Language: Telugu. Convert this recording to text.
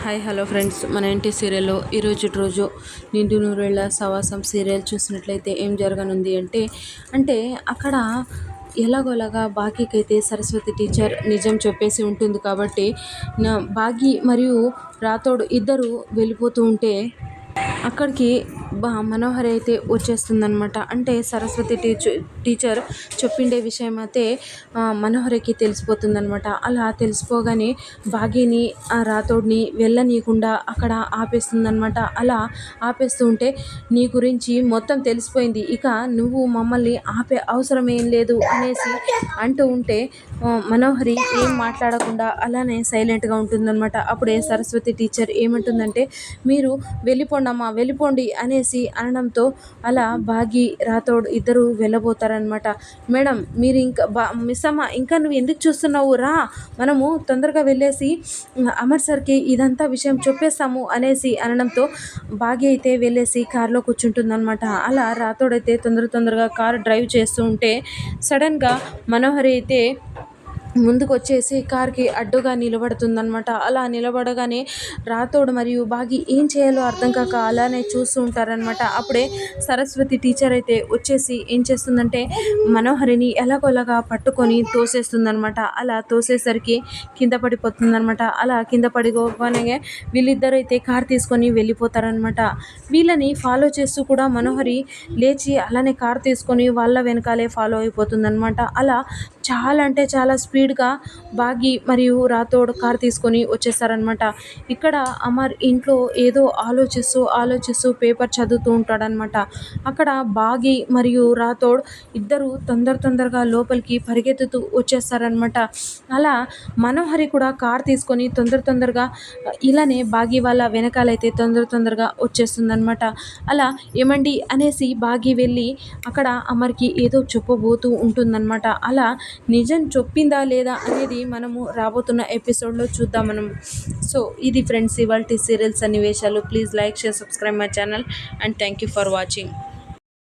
హాయ్ హలో ఫ్రెండ్స్, మన ఇంటి సీరియల్లో ఈరోజు రోజు నిండు నూరేళ్ల సవాసం సీరియల్ చూసినట్లయితే ఏం జరగనుంది అంటే అక్కడ ఎలాగోలాగా బాగీకైతే సరస్వతి టీచర్ నిజం చెప్పేసి ఉంటుంది కాబట్టి బాగీ మరియు రాథోడ్ ఇద్దరు వెళ్ళిపోతూ ఉంటే అక్కడికి మనోహరి అయితే వచ్చేస్తుందనమాట. అంటే సరస్వతి టీచర్ చెప్పిండే విషయం అయితే మనోహరికి తెలిసిపోతుందనమాట. అలా తెలిసిపోగానే బాగీని రాథోడ్ని వెళ్ళనీయకుండా అక్కడ ఆపేస్తుందనమాట. అలా ఆపేస్తూ ఉంటే నీ గురించి మొత్తం తెలిసిపోయింది, ఇక నువ్వు మమ్మల్ని ఆపే అవసరం ఏం లేదు అనేసి అంటూ ఉంటే మనోహరి ఏం మాట్లాడకుండా అలానే సైలెంట్గా ఉంటుందన్నమాట. అప్పుడే సరస్వతి టీచర్ ఏమంటుందంటే, మీరు వెళ్ళిపోండి అనేసి అనడంతో అలా బాగీ రాథోడ్ ఇద్దరు వెళ్ళబోతారనమాట. మేడం మీరు ఇంకా మిస్ అమ్మ, ఇంకా నువ్వు ఎందుకు చూస్తున్నావు, రా మనము తొందరగా వెళ్ళేసి అమర్ సార్కి ఇదంతా విషయం చెప్పేస్తాము అనేసి అనడంతో బాగీ అయితే వెళ్ళేసి కారులో కూర్చుంటుందన్నమాట. అలా రాథోడ్ అయితే తొందరగా కారు డ్రైవ్ చేస్తూ ఉంటే సడన్గా మనోహరి అయితే ముందుకు వచ్చేసి కార్కి అడ్డుగా నిలబడుతుందనమాట. అలా నిలబడగానే రాథోడ్ మరియు బాగీ ఏం చేయాలో అర్థం కాక అలానే చూస్తూ ఉంటారనమాట. అప్పుడే సరస్వతి టీచర్ అయితే వచ్చేసి ఏం చేస్తుందంటే మనోహరిని ఎలాగోలాగా పట్టుకొని తోసేస్తుందనమాట. అలా తోసేసరికి కింద పడిపోతుందనమాట. అలా కింద పడిపోగానే వీళ్ళిద్దరైతే కార్ తీసుకొని వెళ్ళిపోతారనమాట. వీళ్ళని ఫాలో చేస్తూ కూడా మనోహరి లేచి అలానే కార్ తీసుకొని వాళ్ళ వెనకాలే ఫాలో అయిపోతుందనమాట. అలా చాలా అంటే చాలా స్పీడ్గా బాగీ మరియు రాథోడ్ కార్ తీసుకొని వచ్చేస్తారనమాట. ఇక్కడ అమర్ ఇంట్లో ఏదో ఆలోచిస్తూ పేపర్ చదువుతూ ఉంటాడనమాట. అక్కడ బాగీ మరియు రాథోడ్ ఇద్దరు తొందరగా లోపలికి పరిగెత్తుతూ వచ్చేస్తారనమాట. అలా మనోహరి కూడా కార్ తీసుకొని తొందరగా ఇలానే బాగీ వాళ్ళ వెనకాలైతే తొందరగా వచ్చేస్తుందనమాట. అలా ఏమండి అనేసి బాగీ వెళ్ళి అక్కడ అమర్కి ఏదో చెప్పబోతూ ఉంటుందన్నమాట. అలా నిజం చెప్పిందా లేదా అనేది మనము రాబోతున్న ఎపిసోడ్లో చూద్దాం మనం. సో ఇది ఫ్రెండ్స్ ఇవాల్టి సీరియల్ సన్నివేశాలు. Please like, share, subscribe my channel and thank you for watching.